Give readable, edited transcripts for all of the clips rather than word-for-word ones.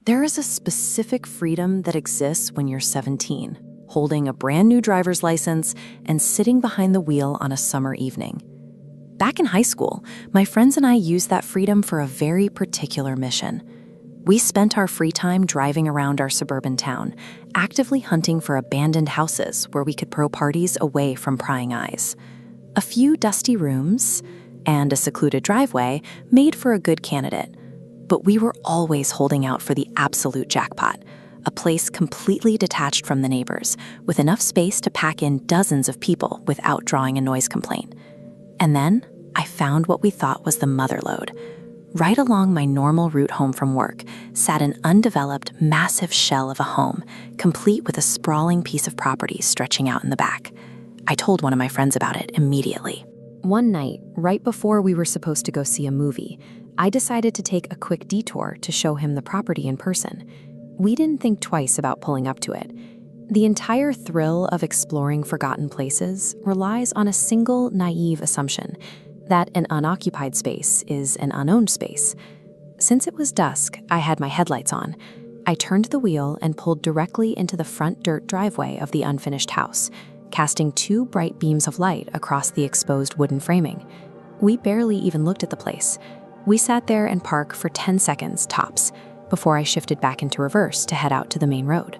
There is a specific freedom that exists when you're 17, holding a brand new driver's license and sitting behind the wheel on a summer evening. Back in high school, my friends and I used that freedom for a very particular mission. We spent our free time driving around our suburban town, actively hunting for abandoned houses where we could throw parties away from prying eyes. A few dusty rooms and a secluded driveway made for a good candidate. But we were always holding out for the absolute jackpot, a place completely detached from the neighbors, with enough space to pack in dozens of people without drawing a noise complaint. And then I found what we thought was the mother lode. Right along my normal route home from work sat an undeveloped, massive shell of a home, complete with a sprawling piece of property stretching out in the back. I told one of my friends about it immediately. One night, right before we were supposed to go see a movie, I decided to take a quick detour to show him the property in person. We didn't think twice about pulling up to it. The entire thrill of exploring forgotten places relies on a single naive assumption that an unoccupied space is an unowned space. Since it was dusk, I had my headlights on. I turned the wheel and pulled directly into the front dirt driveway of the unfinished house, casting 2 bright beams of light across the exposed wooden framing. We barely even looked at the place. We sat there and parked for 10 seconds tops before I shifted back into reverse to head out to the main road.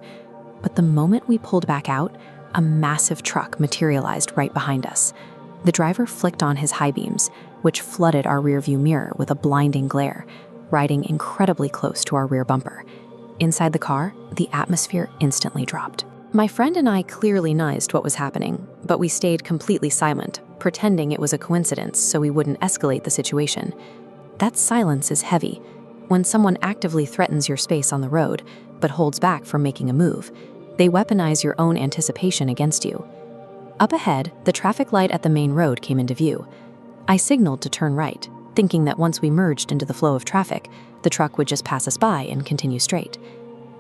But the moment we pulled back out, a massive truck materialized right behind us. The driver flicked on his high beams, which flooded our rearview mirror with a blinding glare, riding incredibly close to our rear bumper. Inside the car, the atmosphere instantly dropped. My friend and I clearly niced what was happening, but we stayed completely silent, pretending it was a coincidence so we wouldn't escalate the situation. That silence is heavy. When someone actively threatens your space on the road, but holds back from making a move, they weaponize your own anticipation against you. Up ahead, the traffic light at the main road came into view. I signaled to turn right, thinking that once we merged into the flow of traffic, the truck would just pass us by and continue straight.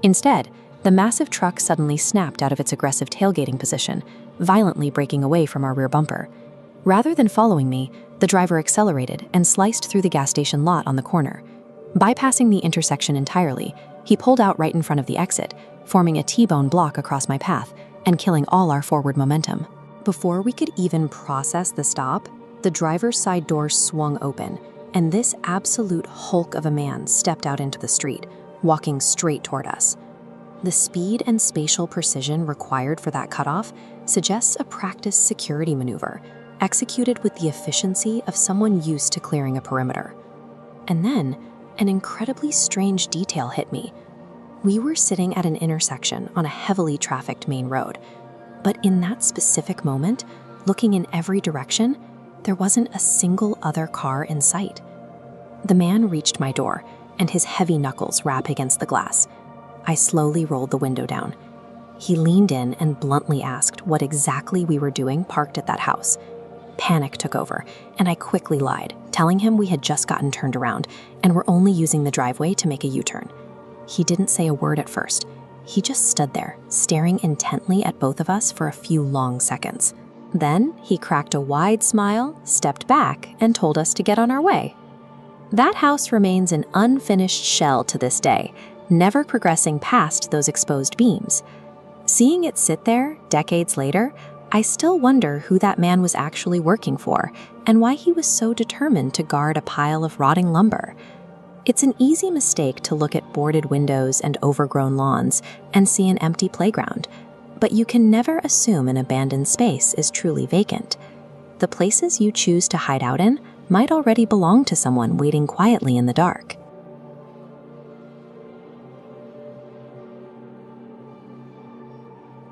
Instead, the massive truck suddenly snapped out of its aggressive tailgating position, violently breaking away from our rear bumper. Rather than following me, the driver accelerated and sliced through the gas station lot on the corner. Bypassing the intersection entirely, he pulled out right in front of the exit, forming a T-bone block across my path and killing all our forward momentum. Before we could even process the stop, the driver's side door swung open, and this absolute hulk of a man stepped out into the street, walking straight toward us. The speed and spatial precision required for that cutoff suggests a practiced security maneuver, executed with the efficiency of someone used to clearing a perimeter. And then, an incredibly strange detail hit me. We were sitting at an intersection on a heavily trafficked main road, but in that specific moment, looking in every direction, there wasn't a single other car in sight. The man reached my door, and his heavy knuckles rap against the glass. I slowly rolled the window down. He leaned in and bluntly asked what exactly we were doing parked at that house. Panic took over, and I quickly lied, telling him we had just gotten turned around and were only using the driveway to make a U-turn. He didn't say a word at first. He just stood there, staring intently at both of us for a few long seconds. Then he cracked a wide smile, stepped back, and told us to get on our way. That house remains an unfinished shell to this day, never progressing past those exposed beams. Seeing it sit there, decades later, I still wonder who that man was actually working for and why he was so determined to guard a pile of rotting lumber. It's an easy mistake to look at boarded windows and overgrown lawns and see an empty playground, but you can never assume an abandoned space is truly vacant. The places you choose to hide out in might already belong to someone waiting quietly in the dark.